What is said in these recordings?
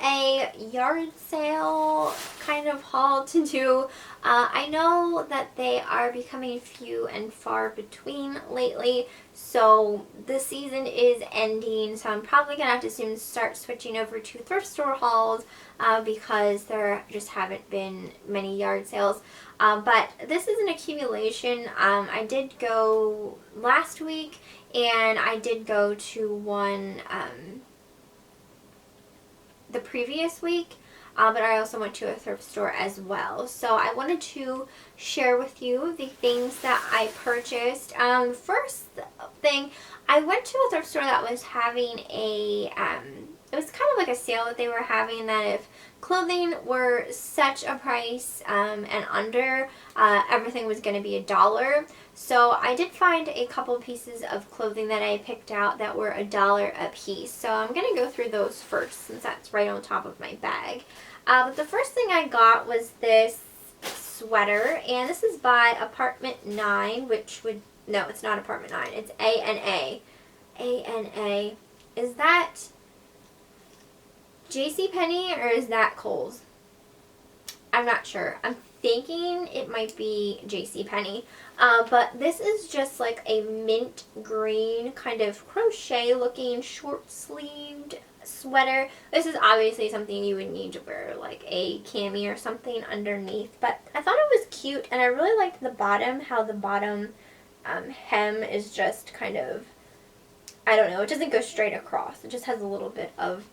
a yard sale kind of haul to do. I know that they are becoming few and far between lately, so the season is ending, so I'm probably going to have to soon start switching over to thrift store hauls because there just haven't been many yard sales. But this is an accumulation. I did go last week, and I did go to one the previous week, but I also went to a thrift store as well. So I wanted to share with you the things that I purchased. First thing, I went to a thrift store that was having a, it was kind of like a sale that they were having, that if clothing were such a price and under, everything was going to be $1. So I did find a couple pieces of clothing that I picked out that were $1 a piece. So I'm going to go through those first since that's right on top of my bag. But the first thing I got was this sweater, and this is by Apartment 9, which would, no, it's not Apartment 9, it's A-N-A. A-N-A. Is that JCPenney or is that Kohl's? I'm not sure. I'm thinking it might be JCPenney. But this is just like a mint green kind of crochet looking short sleeved sweater. This is obviously something you would need to wear like a cami or something underneath, but I thought it was cute, and I really liked the bottom, how the bottom hem is just kind of, I don't know, it doesn't go straight across. It just has a little bit of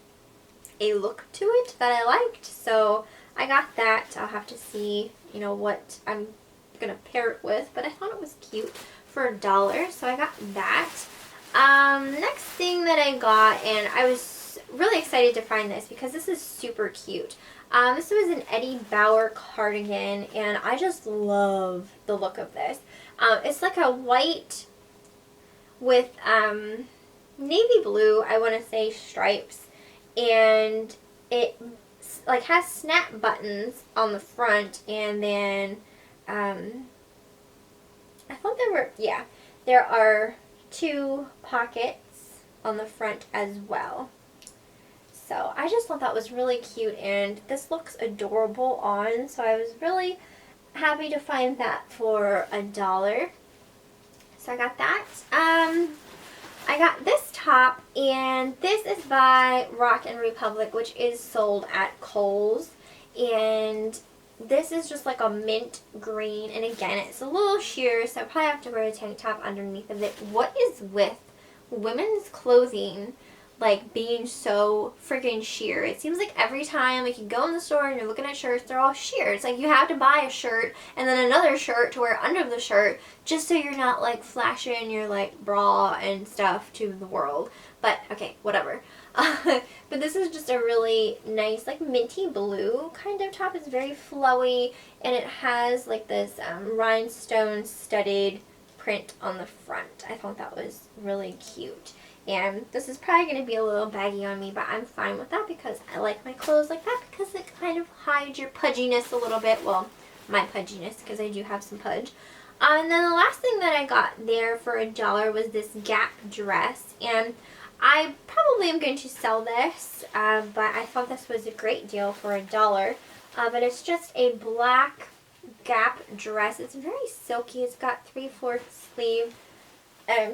a look to it that I liked, so I got that. I'll have to see, you know, what I'm gonna pair it with, but I thought it was cute for $1, so I got that. Next thing that I got, and I was really excited to find this because this is super cute. This was an Eddie Bauer cardigan, and I just love the look of this. It's like a white with navy blue, I want to say, stripes, and it like has snap buttons on the front, and then I thought there were, yeah, there are 2 pockets on the front as well. So I just thought that was really cute, and this looks adorable on, so I was really happy to find that for $1. So I got that. I got this top, and this is by Rock & Republic, which is sold at Kohl's, and this is just like a mint green, and again, it's a little sheer, so I probably have to wear a tank top underneath of it. What is with women's clothing like being so freaking sheer? It seems like every time like you go in the store and you're looking at shirts, they're all sheer. It's like you have to buy a shirt and then another shirt to wear under the shirt just so you're not like flashing your like bra and stuff to the world. But okay, whatever. But this is just a really nice like minty blue kind of top. It's very flowy, and it has like this rhinestone studded print on the front. I thought that was really cute. And this is probably going to be a little baggy on me, but I'm fine with that because I like my clothes like that because it kind of hides your pudginess a little bit. Well, my pudginess, because I do have some pudge. And then the last thing that I got there for $1 was this Gap dress. And I probably am going to sell this, but I thought this was a great deal for $1. But it's just a black Gap dress. It's very silky. It's got 3/4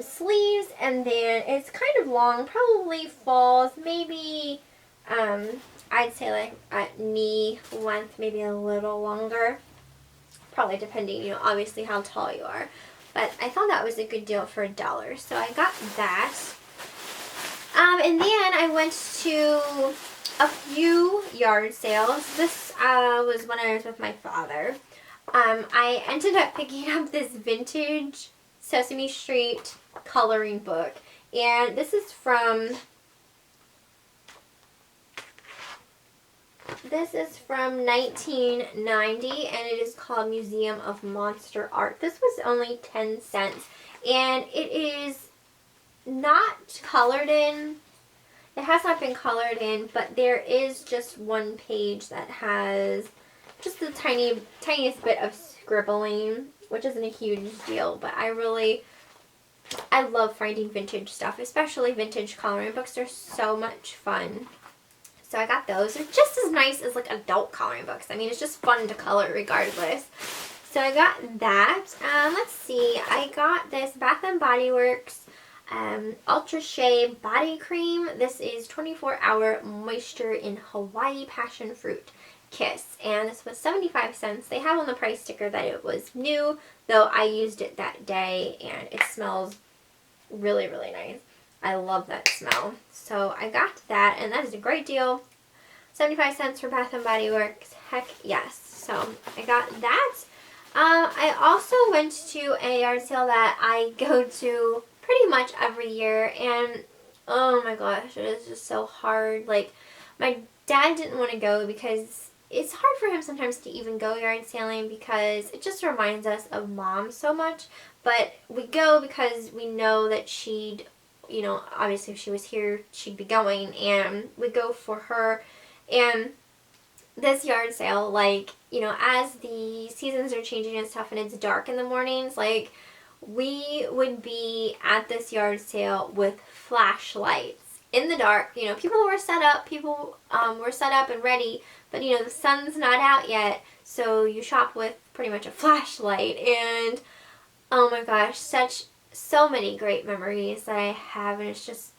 sleeves, and then it's kind of long, probably falls maybe I'd say like at knee length, maybe a little longer, probably depending, you know, obviously how tall you are, but I thought that was a good deal for $1, so I got that. And then I went to a few yard sales. This was when I was with my father. I ended up picking up this vintage Sesame Street coloring book, and this is from 1990, and it is called Museum of Monster Art. This was only 10 cents, and it is not colored in. It has not been colored in, but there is just one page that has just the tiniest bit of scribbling, which isn't a huge deal, but I love finding vintage stuff, especially vintage coloring books. They're so much fun. So I got those. They're just as nice as like adult coloring books. I mean, it's just fun to color regardless. So I got that. Let's see. I got this Bath and Body Works Ultra Shea Body Cream. This is 24-hour moisture in Hawaii Passion Fruit Kiss. And this was 75 cents. They have on the price sticker that it was new, though I used it that day and it smells really, really nice. I love that smell. So I got that, and that is a great deal. 75 cents for Bath and Body Works. Heck yes. So I got that. I also went to a yard sale that I go to pretty much every year, and oh my gosh, it is just so hard. Like, my dad didn't want to go because it's hard for him sometimes to even go yard sailing because it just reminds us of Mom so much. But we go because we know that she'd, you know, obviously if she was here, she'd be going, and we go for her. And this yard sale, like, you know, as the seasons are changing and stuff and it's dark in the mornings, like, we would be at this yard sale with flashlights in the dark. You know, people were set up and ready, but, you know, the sun's not out yet, so you shop with pretty much a flashlight. And oh my gosh, so many great memories that I have, and it's just,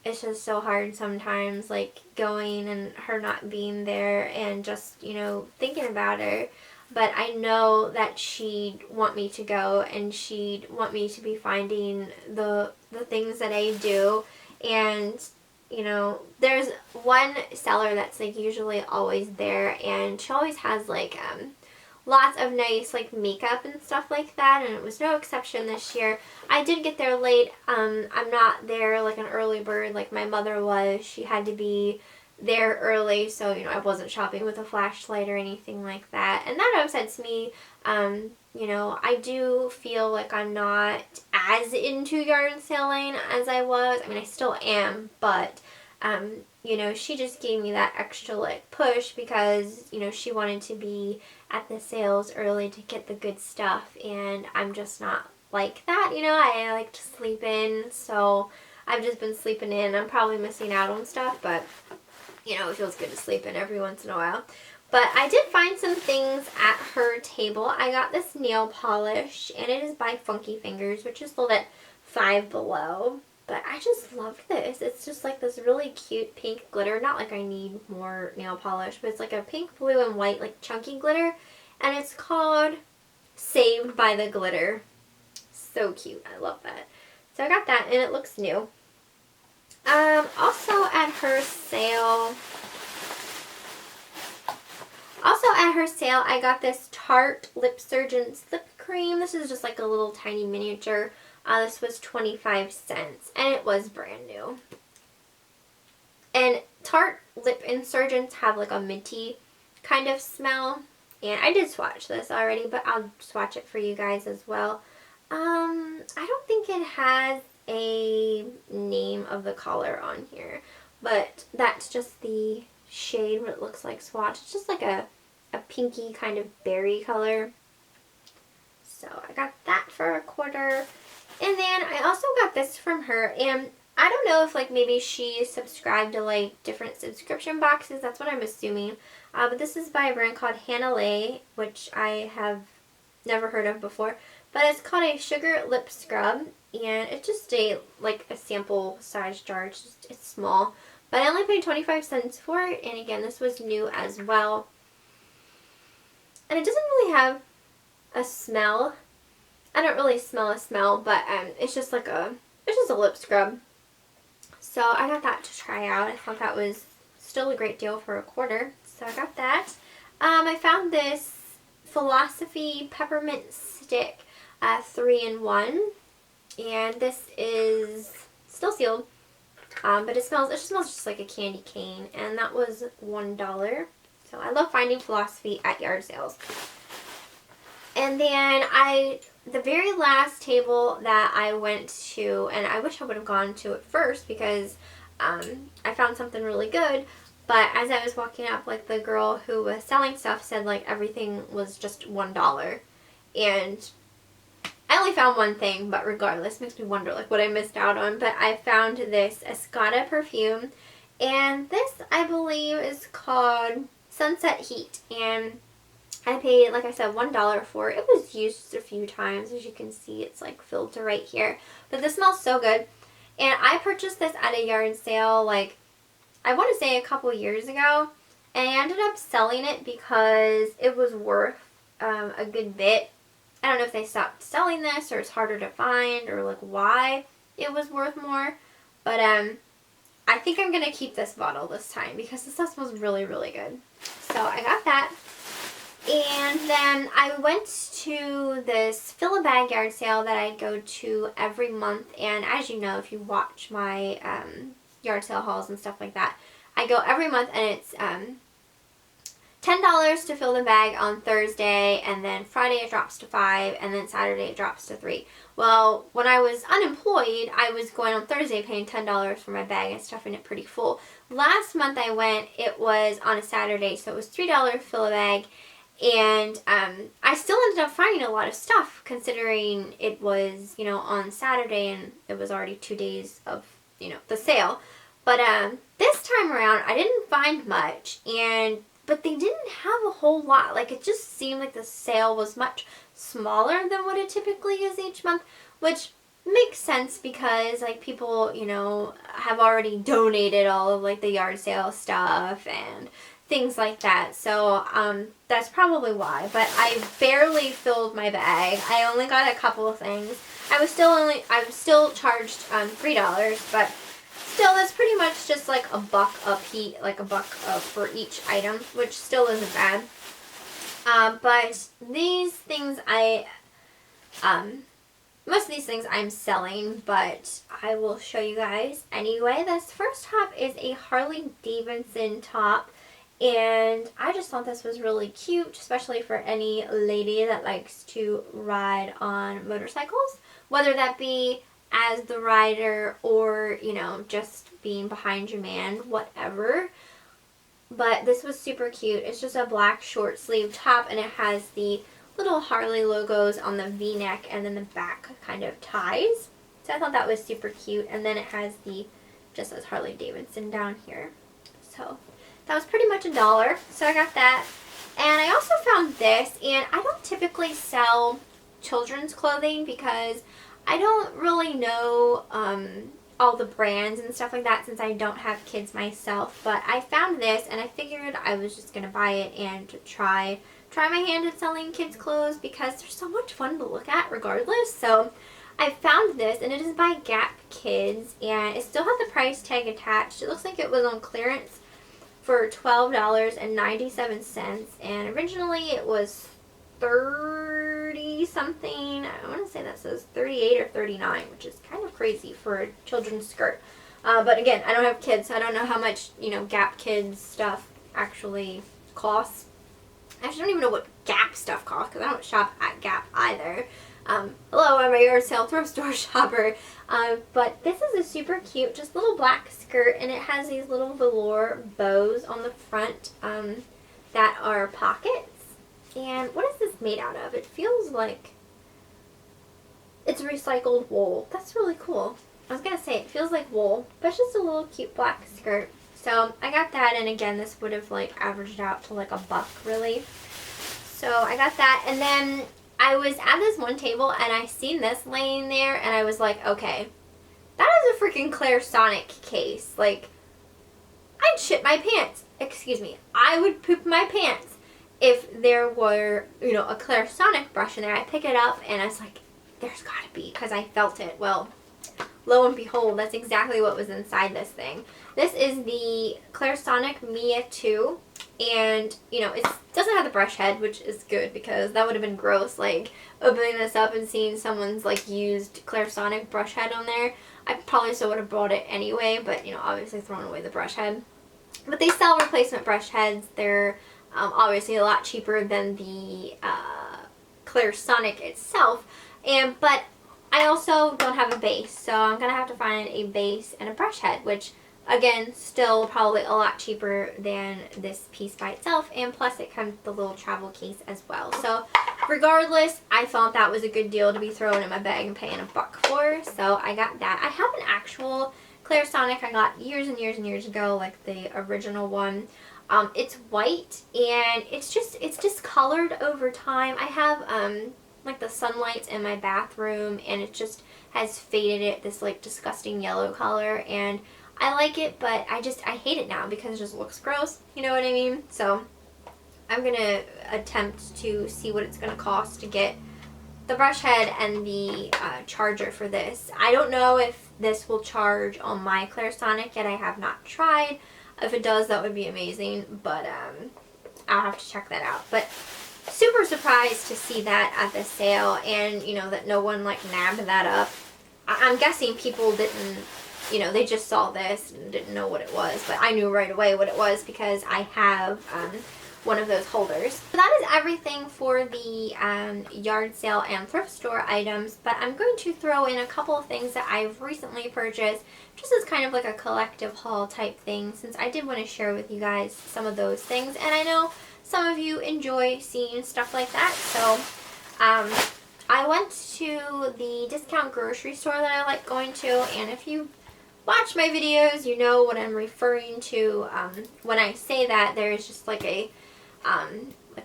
it's just so hard sometimes, like, going and her not being there and just, you know, thinking about her. But I know that she'd want me to go, and she'd want me to be finding the things that I do. And, you know, there's one seller that's, like, usually always there, and she always has, like, lots of nice, like, makeup and stuff like that, and it was no exception this year. I did get there late. I'm not there like an early bird like my mother was. She had to be there early, so, you know, I wasn't shopping with a flashlight or anything like that, and that upsets me. You know, I do feel like I'm not as into yard selling as I was. I mean, I still am, but you know, she just gave me that extra, like, push because, you know, she wanted to be at the sales early to get the good stuff, and I'm just not like that. You know, I like to sleep in, so I've just been sleeping in. I'm probably missing out on stuff, but, you know, it feels good to sleep in every once in a while. But I did find some things at her table. I got this nail polish, and it is by Funky Fingers, which is sold at Five Below. But I just loved this. It's just like this really cute pink glitter. Not like I need more nail polish, but it's like a pink, blue, and white, like, chunky glitter. And it's called Saved by the Glitter. So cute. I love that. So I got that, and it looks new. Also at her sale, I got this Tarte Lip Surgeon's Lip Cream. This is just like a little tiny miniature. This was 25 cents, and it was brand new. And Tarte Lip Insurgents have like a minty kind of smell. And I did swatch this already, but I'll swatch it for you guys as well. I don't think it has a name of the color on here, but that's just the shade, what it looks like swatch. It's just like a pinky kind of berry color. So I got that for $1. And then I also got this from her, and I don't know if, like, maybe she subscribed to, like, different subscription boxes. That's what I'm assuming. But this is by a brand called Hannah Lay, which I have never heard of before. But it's called a Sugar Lip Scrub, and it's just like a sample size jar. It's small. But I only paid 25 cents for it, and again, this was new as well. And it doesn't really have a smell. I don't really smell a smell, but it's just like it's just a lip scrub. So I got that to try out. I thought that was still a great deal for $1. So I got that. I found this Philosophy Peppermint Stick 3-in-1, and this is still sealed, but it just smells just like a candy cane, and that was $1. So I love finding Philosophy at yard sales. And then the very last table that I went to, and I wish I would have gone to it first because I found something really good, but as I was walking up, like, the girl who was selling stuff said, like, everything was just $1. And I only found one thing, but regardless, makes me wonder, like, what I missed out on. But I found this Escada perfume, And this, I believe, is called Sunset Heat. And I paid, like I said, $1 for it. It was used a few times. As you can see, it's like filled to right here. But this smells so good. And I purchased this at a yard sale, like, I want to say a couple years ago. And I ended up selling it because it was worth a good bit. I don't know if they stopped selling this or it's harder to find or like why it was worth more. But I think I'm going to keep this bottle this time because this stuff smells really, really good. So I got that. And then I went to this fill-a-bag yard sale that I go to every month. And as you know, if you watch my yard sale hauls and stuff like that, I go every month, and it's $10 to fill the bag on Thursday, and then Friday it drops to $5, and then Saturday it drops to $3. Well, when I was unemployed, I was going on Thursday paying $10 for my bag and stuffing it pretty full. Last month I went, it was on a Saturday, so it was $3 to fill a bag, and I still ended up finding a lot of stuff considering it was, you know, on Saturday and it was already 2 days of, you know, the sale. But this time around I didn't find much, but they didn't have a whole lot. Like, it just seemed like the sale was much smaller than what it typically is each month, which makes sense because, like, people, you know, have already donated all of, like, the yard sale stuff and things like that. So, that's probably why. But I barely filled my bag. I only got a couple of things. I was still charged $3, but still, that's pretty much just like a buck for each item, which still isn't bad. But these things most of these things I'm selling, but I will show you guys anyway. This first top is a Harley Davidson top, and I just thought this was really cute, especially for any lady that likes to ride on motorcycles, whether that be as the rider or, you know, just being behind your man, whatever. But this was super cute. It's just a black short sleeve top, and it has the little Harley logos on the V-neck, and then the back kind of ties. So I thought that was super cute. And then it has the, just says Harley Davidson down here. So that was pretty much $1. So I got that. And I also found this, and I don't typically sell children's clothing because I don't really know all the brands and stuff like that since I don't have kids myself. But I found this, and I figured I was just going to buy it and to try my hand at selling kids clothes because they're so much fun to look at regardless. So I found this, and it is by Gap Kids, and it still has the price tag attached. It looks like it was on clearance for $12.97, and originally it was 30 something. I want to say that says 38 or 39, which is kind of crazy for a children's skirt. But again, I don't have kids, so I don't know how much, you know, Gap Kids stuff actually costs. I actually don't even know what Gap stuff costs because I don't shop at Gap either. Hello, I'm a yard sale thrift store shopper. But this is a super cute, just little black skirt, and it has these little velour bows on the front that are pockets. And what is this made out of? It feels like it's recycled wool. That's really cool. I was going to say it feels like wool, but it's just a little cute black skirt. So I got that, and again, this would have like averaged out to like $1 really. So I got that, and then I was at this one table and I seen this laying there, and I was like, okay, that is a freaking Clarisonic case. Like, I'd shit my pants. Excuse me. I would poop my pants if there were, you know, a Clarisonic brush in there. I pick it up and I was like, there's gotta be, because I felt it. Well, lo and behold, that's exactly what was inside this thing. This is the Clarisonic Mia 2, and, you know, it doesn't have the brush head, which is good because that would have been gross, like, opening this up and seeing someone's, like, used Clarisonic brush head on there. I probably still would have bought it anyway, but, you know, obviously thrown away the brush head. But they sell replacement brush heads. They're obviously a lot cheaper than the Clarisonic itself, but I also don't have a base, so I'm going to have to find a base and a brush head, which, again, still probably a lot cheaper than this piece by itself, and plus it comes with the little travel case as well. So regardless, I thought that was a good deal to be throwing in my bag and paying $1 for, so I got that. I have an actual Clarisonic I got years and years and years ago, like the original one. It's white and it's discolored over time. I have like the sunlights in my bathroom and it just has faded it this like disgusting yellow color, and I like it, but I hate it now because it just looks gross, you know what I mean? So I'm gonna attempt to see what it's gonna cost to get the brush head and the charger for this. I don't know if this will charge on my Clarisonic yet. I have not tried. If it does, that would be amazing, but I'll have to check that out. But super surprised to see that at the sale, and you know that no one like nabbed that up. I'm guessing people didn't, you know, they just saw this and didn't know what it was, but I knew right away what it was because I have one of those holders. So that is everything for the yard sale and thrift store items, but I'm going to throw in a couple of things that I've recently purchased just as kind of like a collective haul type thing, since I did want to share with you guys some of those things, and I know some of you enjoy seeing stuff like that. So I went to the discount grocery store that I like going to, and if you watch my videos you know what I'm referring to when I say that. There's just like a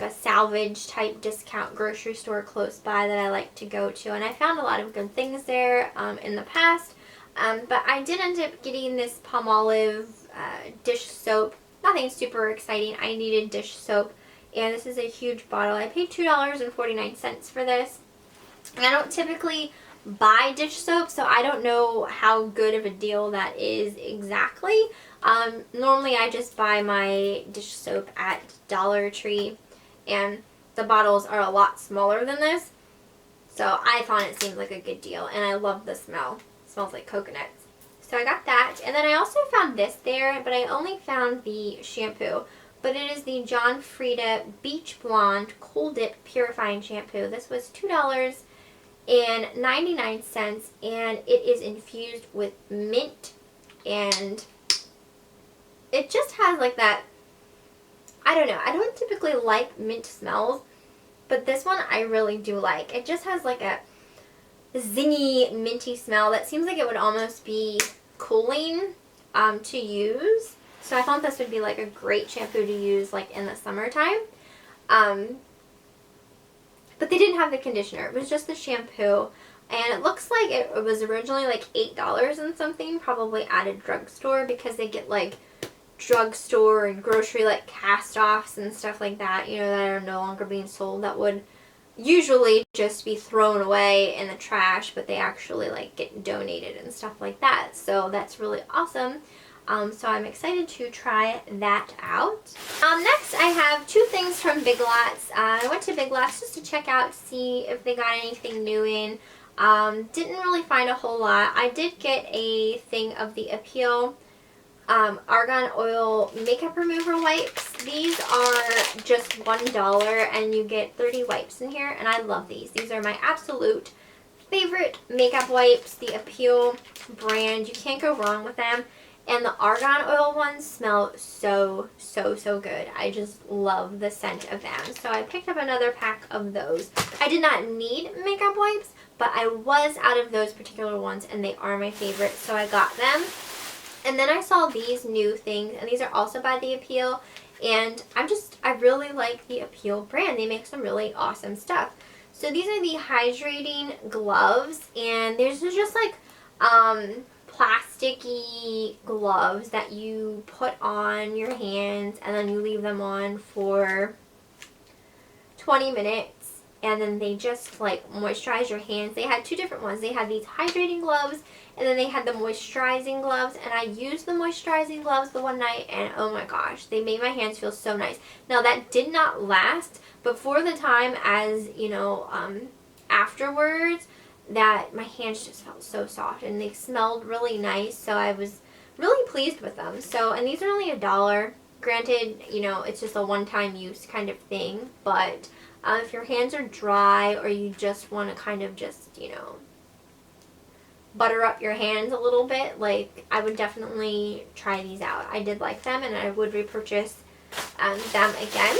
salvage type discount grocery store close by that I like to go to, and I found a lot of good things there in the past, but I did end up getting this Palmolive dish soap. Nothing super exciting. I needed dish soap, and this is a huge bottle. I paid $2.49 for this, and I don't typically buy dish soap, so I don't know how good of a deal that is exactly. Normally I just buy my dish soap at Dollar Tree, and the bottles are a lot smaller than this, so I thought it seemed like a good deal, and I love the smell. It smells like coconuts. So I got that, and then I also found this there, but I only found the shampoo, but it is the John Frieda Beach Blonde Cool Dip Purifying Shampoo. This was $2.99, and it is infused with mint, and it just has like that, I don't know, I don't typically like mint smells, but this one I really do like. It just has like a zingy minty smell that seems like it would almost be cooling to use. So I thought this would be like a great shampoo to use like in the summertime. But they didn't have the conditioner. It was just the shampoo. And it looks like it was originally like $8 and something, probably at a drugstore, because they get like drugstore and grocery like cast-offs and stuff like that, you know, that are no longer being sold, that would usually just be thrown away in the trash, but they actually like get donated and stuff like that. So that's really awesome. So I'm excited to try that out. Next I have two things from Big Lots. I went to Big Lots just to check out, see if they got anything new in. Didn't really find a whole lot. I did get a thing of the Appeal Argan Oil Makeup Remover Wipes. These are just $1 and you get 30 wipes in here, and I love these. These are my absolute favorite makeup wipes, the Appeal brand. You can't go wrong with them. And the argan oil ones smell so good. I just love the scent of them. So I picked up another pack of those. I did not need makeup wipes, but I was out of those particular ones, and they are my favorite, so I got them. And then I saw these new things, and these are also by the Appeal, and I really like the Appeal brand. They make some really awesome stuff. So these are the hydrating gloves, and there's just like plasticky gloves that you put on your hands, and then you leave them on for 20 minutes, and then they just like moisturize your hands. They had two different ones. They had these hydrating gloves, and then they had the moisturizing gloves, and I used the moisturizing gloves the one night, and oh my gosh, they made my hands feel so nice. Now that did not last, but for the time, as you know, afterwards, that my hands just felt so soft, and they smelled really nice, so I was really pleased with them. So, and these are only $1. Granted, you know, it's just a one-time use kind of thing, but if your hands are dry, or you just want to kind of just, you know, butter up your hands a little bit, like, I would definitely try these out. I did like them, and I would repurchase them again.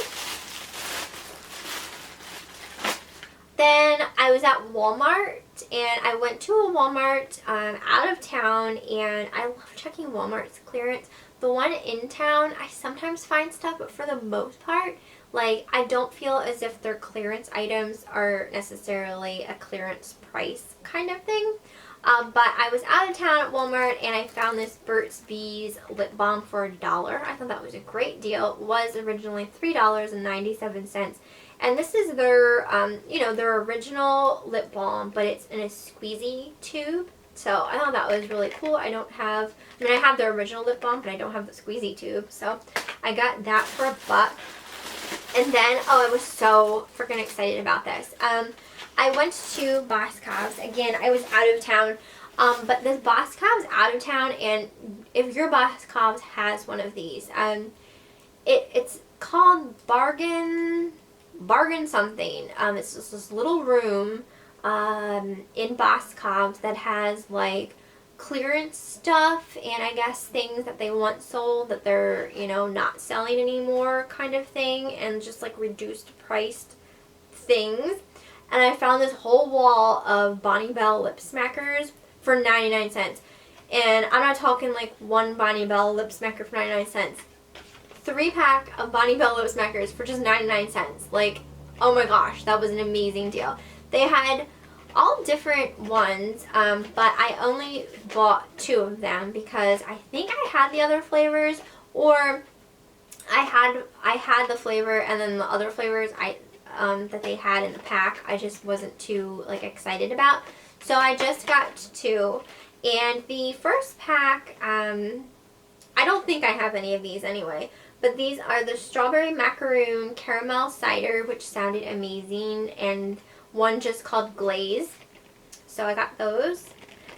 Then I was at Walmart, and I went to a Walmart out of town, and I love checking Walmart's clearance. The one in town, I sometimes find stuff, but for the most part, like, I don't feel as if their clearance items are necessarily a clearance price kind of thing. But I was out of town at Walmart, and I found this Burt's Bees lip balm for $1. I thought that was a great deal. It was originally $3.97. And this is their, you know, their original lip balm, but it's in a squeezy tube. So I thought that was really cool. I have the original lip balm, but I don't have the squeezy tube. So I got that for $1. And then, oh, I was so freaking excited about this. I went to Boscov's. Again, I was out of town. But this Boscov's out of town, and if your Boscov's has one of these, it's called Bargain something. It's just this little room in Boscov's that has like clearance stuff, and I guess things that they once sold that they're, you know, not selling anymore kind of thing, and just like reduced priced things. And I found this whole wall of Bonnie Bell lip smackers for 99 cents. And I'm not talking like one Bonnie Bell lip smacker for 99 cents. 3-pack of Bonnie Bell lip smackers for just 99 cents. Like, oh my gosh, that was an amazing deal. They had all different ones, but I only bought 2 of them because I think I had the other flavors, or I had the flavor, and then the other flavors that they had in the pack I just wasn't too like excited about. So I just got 2, and the first pack, I don't think I have any of these anyway, but these are the strawberry macaroon caramel cider, which sounded amazing, and one just called Glaze. So I got those.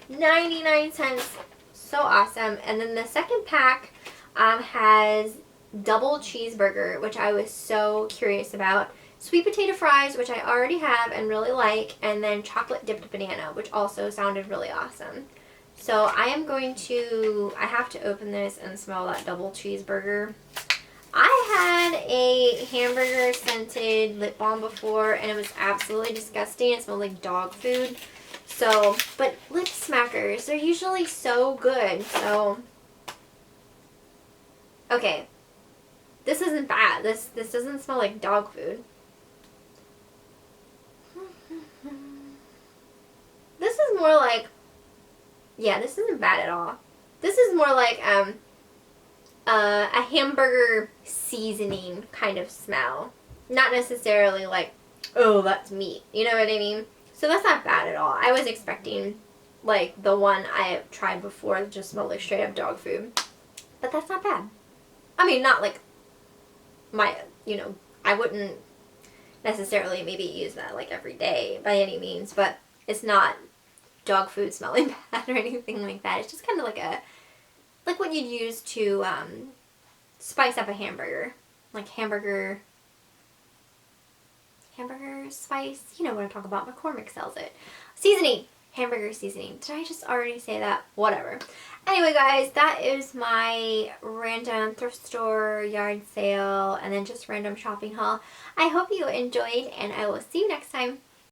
99 cents. So awesome. And then the second pack has double cheeseburger, which I was so curious about. Sweet potato fries, which I already have and really like. And then chocolate dipped banana, which also sounded really awesome. So I have to open this and smell that double cheeseburger. I had a hamburger scented lip balm before, and it was absolutely disgusting. It smelled like dog food. So, but lip smackers, they're usually so good. So, okay, this isn't bad. This doesn't smell like dog food. This is more like, yeah, this isn't bad at all. This is more like a hamburger seasoning kind of smell. Not necessarily like, oh, that's meat. You know what I mean? So that's not bad at all. I was expecting like the one I tried before that just smelled like straight up dog food. But that's not bad. I mean, not like I wouldn't necessarily maybe use that like every day by any means, but it's not dog food smelling bad or anything like that. It's just kind of like what you'd use to spice up a hamburger. Like hamburger spice. You know what I'm talking about. McCormick sells it. Seasoning. Hamburger seasoning. Did I just already say that? Whatever. Anyway, guys, that is my random thrift store, yard sale, and then just random shopping haul. I hope you enjoyed, and I will see you next time.